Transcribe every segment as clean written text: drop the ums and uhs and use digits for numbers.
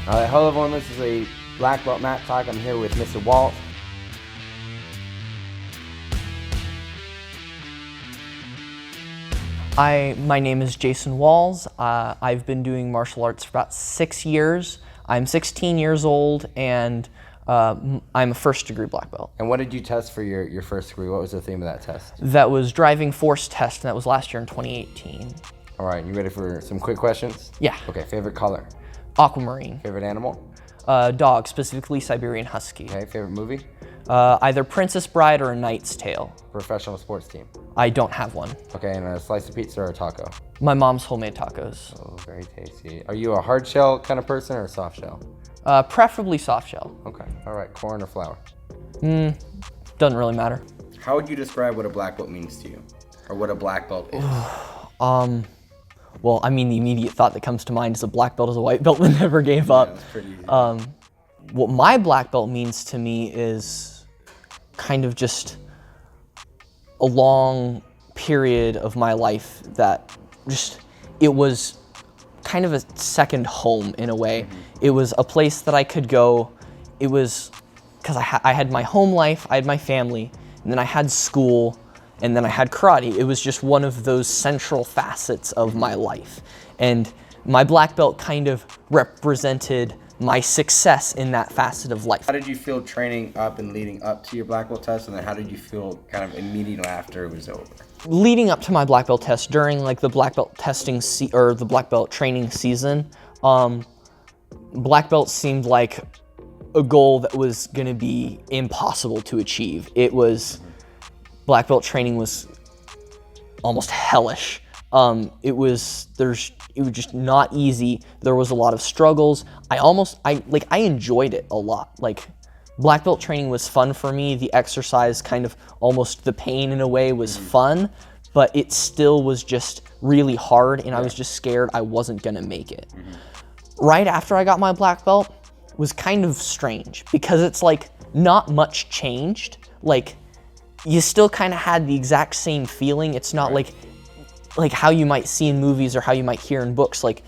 All right, hello everyone, this is a Black Belt Mat Talk. I'm here with Mr. Walt. My name is Jason Walls. I've been doing martial arts for about 6 years. I'm 16 years old and I'm a first degree black belt. And what did you test for your first degree? What was the theme of that test? That was driving force test, and that was last year in 2018. All right, you ready for some quick questions? Yeah. Okay, favorite color? Aquamarine. Favorite animal? Dog, specifically Siberian Husky. Okay, favorite movie? Either Princess Bride or A Knight's Tale. Professional sports team? I don't have one. Okay, and a slice of pizza or a taco? My mom's homemade tacos. Oh, very tasty. Are you a hard shell kind of person or a soft shell? Preferably soft shell. Okay, all right, corn or flour? Doesn't really matter. How would you describe what a black belt means to you? Or what a black belt is? Well, I mean, the immediate thought that comes to mind is a black belt is a white belt that never gave up. That's pretty easy. What my black belt means to me is kind of just a long period of my life that it was kind of a second home in a way. It was a place that I could go. It was because I had my home life, I had my family, and then I had school, and then I had karate. It was just one of those central facets of my life. And my black belt kind of represented my success in that facet of life. How did you feel training up and leading up to your black belt test, and then how did you feel kind of immediately after it was over? Leading up to my black belt test, during like the black belt testing or the black belt training season, black belt seemed like a goal that was going to be impossible to achieve. Black belt training was almost hellish. It was just not easy. There was a lot of struggles. I enjoyed it a lot. Like, black belt training was fun for me. The exercise, kind of almost the pain in a way, was fun, but it still was just really hard, and I was just scared I wasn't gonna make it. Right after I got my black belt was kind of strange because it's like not much changed. Like, you still kind of had the exact same feeling. It's not like how you might see in movies or how you might hear in books, like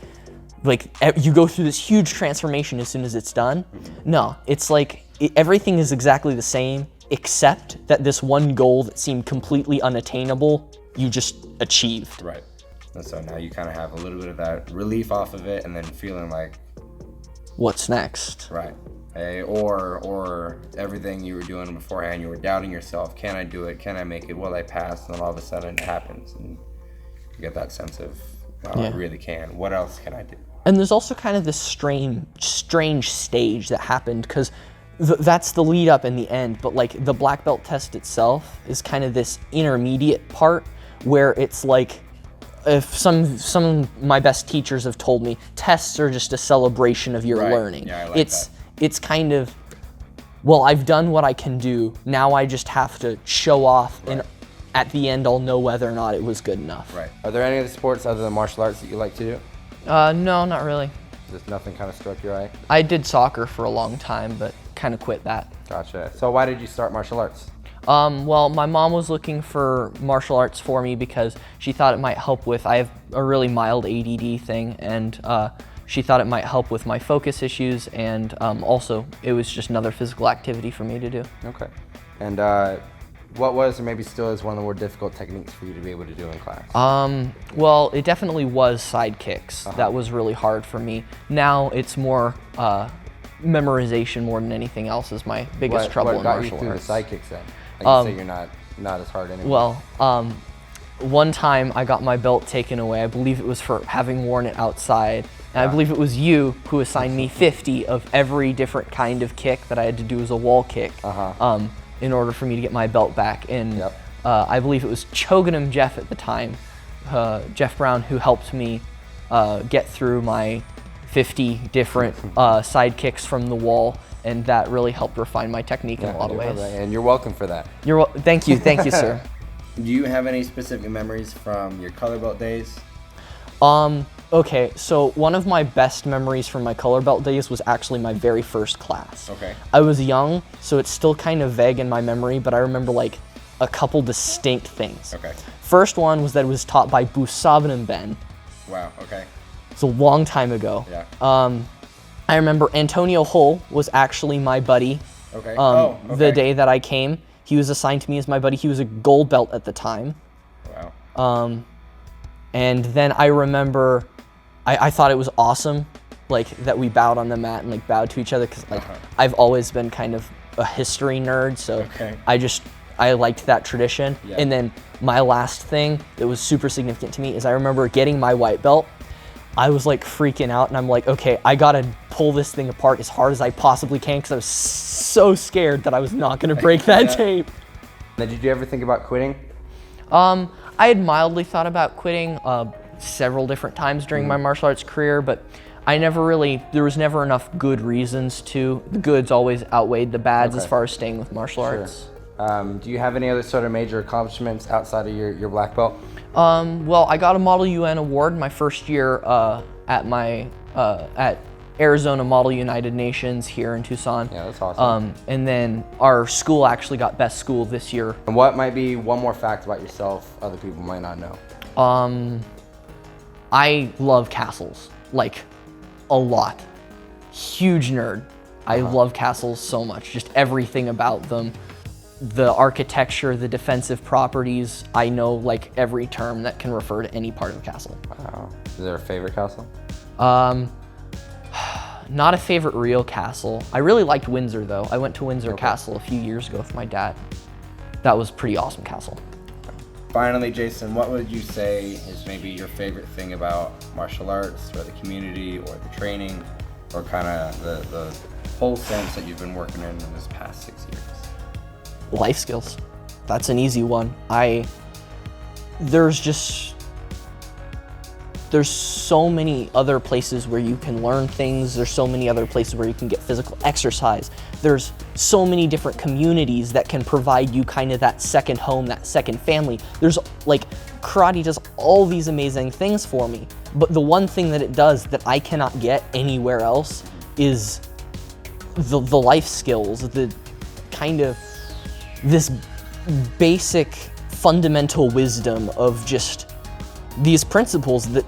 you go through this huge transformation as soon as it's done. No, it's like everything is exactly the same, except that this one goal that seemed completely unattainable, you just achieved. Right. And so now you kind of have a little bit of that relief off of it, and then feeling like, what's next? right. Hey, or everything you were doing beforehand, you were doubting yourself. Can I do it? Can I make it? Will I pass? And then all of a sudden it happens, and you get that sense of, wow, I really can. What else can I do? And there's also kind of this strange stage that happened, because that's the lead up and the end, but like the black belt test itself is kind of this intermediate part where it's like, if some of my best teachers have told me, tests are just a celebration of your learning. Yeah, I like that. It's kind of, well, I've done what I can do. Now I just have to show off, and at the end I'll know whether or not it was good enough. Right. Are there any other sports other than martial arts that you like to do? No, not really. Just nothing kind of struck your eye? I did soccer for a long time, but kind of quit that. Gotcha. So why did you start martial arts? Well, my mom was looking for martial arts for me because she thought it might help with, I have a really mild ADD thing, and she thought it might help with my focus issues, and also it was just another physical activity for me to do. Okay. And what was, or maybe still is, one of the more difficult techniques for you to be able to do in class? Well, it definitely was side kicks. That was really hard for me. Now it's more memorization more than anything else is my biggest trouble in martial arts. What got you through the side kicks then? Like you say, you're not as hard anymore. Well, one time I got my belt taken away. I believe it was for having worn it outside. And I believe it was you who assigned me 50 of every different kind of kick that I had to do as a wall kick in order for me to get my belt back. And I believe it was Choganum Jeff at the time, Jeff Brown, who helped me get through my 50 different side kicks from the wall. And that really helped refine my technique in a lot of ways. And you're welcome for that. Thank you, sir. Do you have any specific memories from your color belt days? Okay, so one of my best memories from my color belt days was actually my very first class. Okay. I was young, so it's still kind of vague in my memory, but I remember like a couple distinct things. Okay. First one was that it was taught by Bu Sabanam Ben. Wow, okay. It's a long time ago. Yeah. I remember Antonio Hull was actually my buddy. Okay. The day that I came, he was assigned to me as my buddy. He was a gold belt at the time. Wow. And then I remember, I thought it was awesome, like that we bowed on the mat and like bowed to each other, because like I've always been kind of a history nerd, so I liked that tradition. Yeah. And then my last thing that was super significant to me is I remember getting my white belt. I was like freaking out, and I'm like, okay, I gotta pull this thing apart as hard as I possibly can, because I was so scared that I was not gonna break that tape. Now, did you ever think about quitting? I had mildly thought about quitting several different times during my martial arts career, but there was never enough good reasons to. The goods always outweighed the bads as far as staying with martial arts. Do you have any other sort of major accomplishments outside of your black belt? Well, I got a Model UN award my first year at Arizona Model United Nations here in Tucson. Yeah, that's awesome. And then our school actually got best school this year. And what might be one more fact about yourself other people might not know? I love castles, like a lot. Huge nerd. I love castles so much, just everything about them. The architecture, the defensive properties, I know like every term that can refer to any part of a castle. Wow. Is there a favorite castle? Not a favorite real castle. I really liked Windsor though. I went to Windsor Castle a few years ago with my dad. That was a pretty awesome castle. Finally, Jason, what would you say is maybe your favorite thing about martial arts, or the community, or the training, or kind of the whole sense that you've been working in this past 6 years? Life skills. That's an easy one. There's so many other places where you can learn things. There's so many other places where you can get physical exercise. There's so many different communities that can provide you kind of that second home, that second family. There's like, karate does all these amazing things for me, but the one thing that it does that I cannot get anywhere else is the life skills, the kind of this basic fundamental wisdom of just these principles, that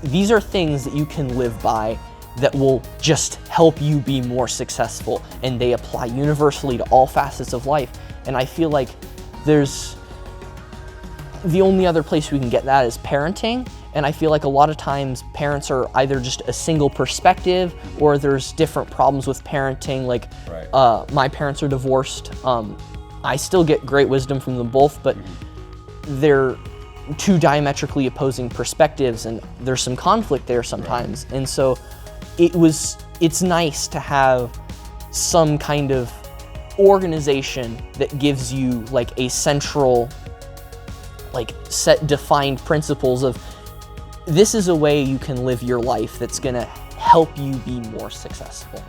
these are things that you can live by that will just help you be more successful, and they apply universally to all facets of life. And I feel like there's the only other place we can get that is parenting, and I feel like a lot of times parents are either just a single perspective, or there's different problems with parenting. Like my parents are divorced. I still get great wisdom from them both, but they're two diametrically opposing perspectives, and there's some conflict there sometimes. And so it's nice to have some kind of organization that gives you like a central, like set defined principles of this is a way you can live your life that's gonna help you be more successful.